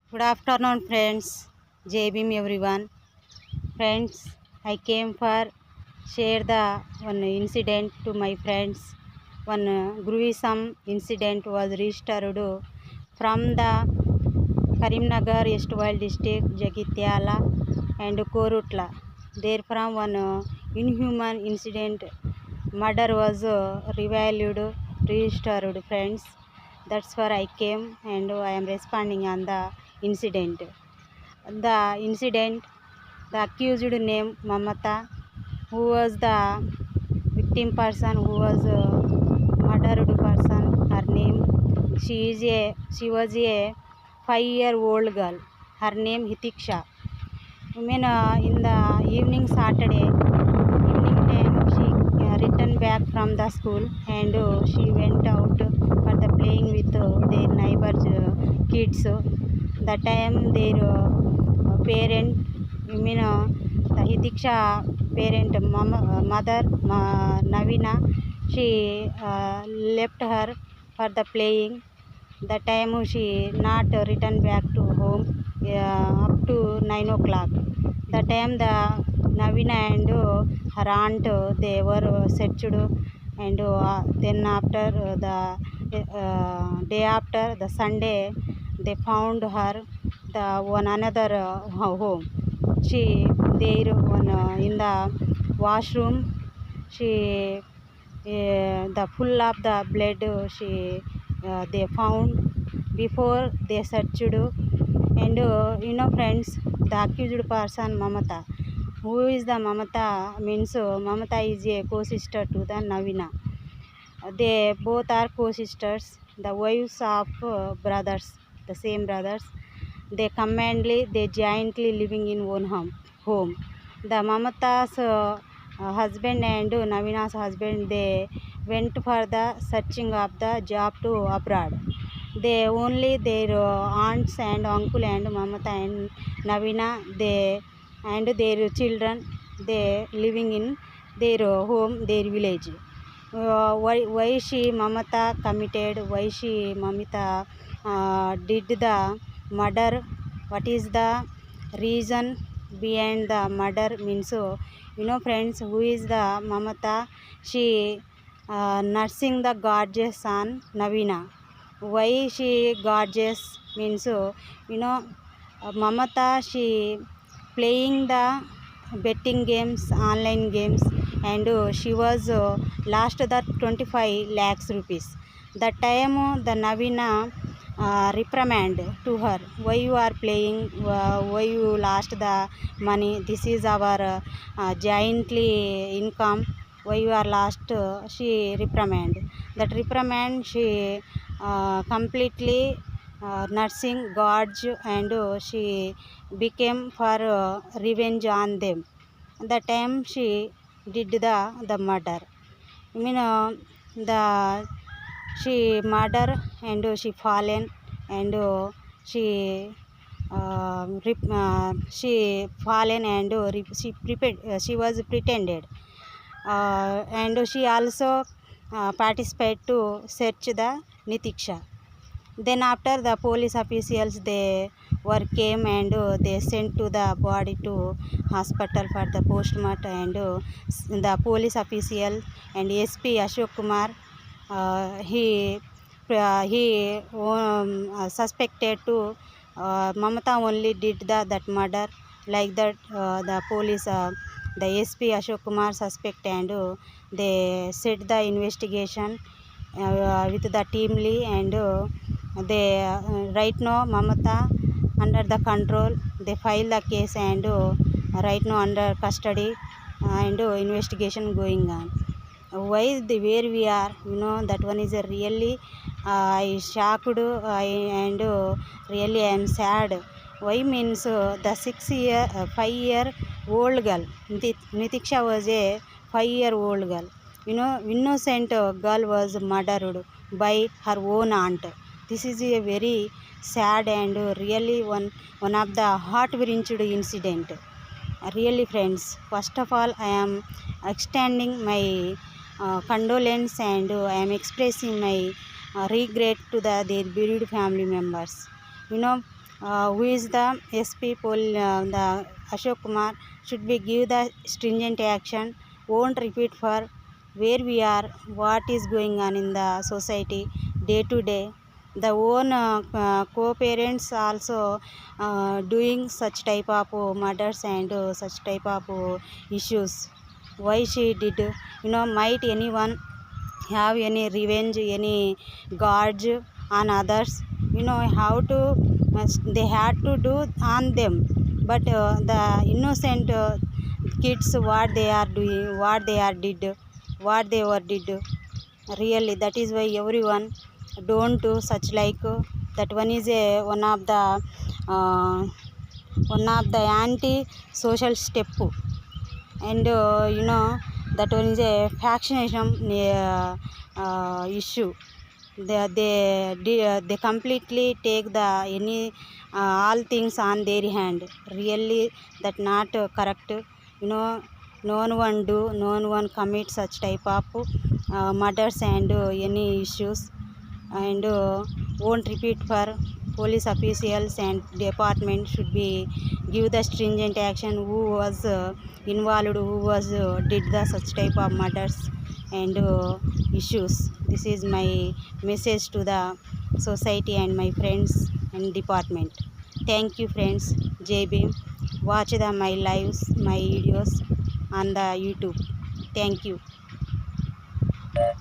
Good afternoon, friends. Jai Bhim, everyone. Friends, I came for share the one incident to my friends. One gruesome incident was registered from the Karimnagar, Eastwal district, Jagityala and Korutla. Therefrom one inhuman incident, murder was revealed, registered, friends. That's where I came and I am responding on the incident. The incident, the accused name Mamata, who was the victim person, who was murdered person. Her name, she was a 5-year-old girl. Her name Hitiksha. In the evening Saturday evening time, she returned back from the school and she went out for the playing with their neighbors kids. The time their parent, the Hitiksha parent mother Navina, she left her for the playing. The time she not returned back to home up to 9 o'clock. The time the Navina and her aunt they were searched, and then after the day after the Sunday they found her the one another home. She there one in the washroom. She the full of the blood she they found before they searched. And friends, the accused person Mamata, who is the Mamata means Mamata is a co-sister to the Navina. They both are co-sisters, the wives of brothers, the same brothers. They commandly, they jointly living in one home. The Mamata's husband and Navina's husband, they went for the searching of the job to abroad. They only their aunts and uncle and Mamata and Navina, they and their children, they living in their home, their village. Why she Mamata committed, why she Mamita did the murder, what is the reason behind the murder means friends, who is the Mamata, she nursing the gorgeous son Navina. Why she gorgeous means Mamata, she playing the betting games, online games, and she was lost the 25 lakhs rupees. The time the Navina reprimand to her, why you are playing, why you lost the money, this is our jointly income, why you are lost, she reprimand. That reprimand she completely nursing gods, and she became for revenge on them. The time she did the murder, the she murder, and she fallen, and she fallen, and she was pretended, and she also participate to search the Nitiksha. Then after the police officials they were came, and they sent to the body to hospital for the postmortem, and the police official and SP Ashok Kumar, he suspected to Mamata only did that murder, like that the police the SP Ashok Kumar suspect, and they set the investigation with the teamly, and they right now Mamata under the control, they file the case, and right now under custody, and investigation going on. Why the where we are, that one is a really I shocked, and really I am sad. Why means the 6 year 5-year old girl, Nitiksha was a 5-year old girl, innocent girl was murdered by her own aunt. This is a very sad and really one of the heart wrenching incident. Really, friends, first of all, I am extending my condolence, and I am expressing my regret to their bereaved family members. You know, who is the SP the Ashok Kumar should be give the stringent action, won't repeat for where we are, what is going on in the society day to day. The own co-parents also doing such type of murders and such type of issues. Why she did, might anyone have any revenge, any grudge on others, how to they had to do on them, but the innocent kids, what they are doing, what they were did, really, that is why everyone don't do such like that. One is a uh, one of the anti social step, and that one is a factionism issue. They completely take the any all things on their hand, really that not correct, no one do, no one commit such type of murders and any issues, and won't repeat for police officials and department should be give the stringent action who was involved, who was did the such type of murders and issues. This is my message to the society and my friends and department. Thank you friends. JB, watch the my lives, my videos on the YouTube. Thank you.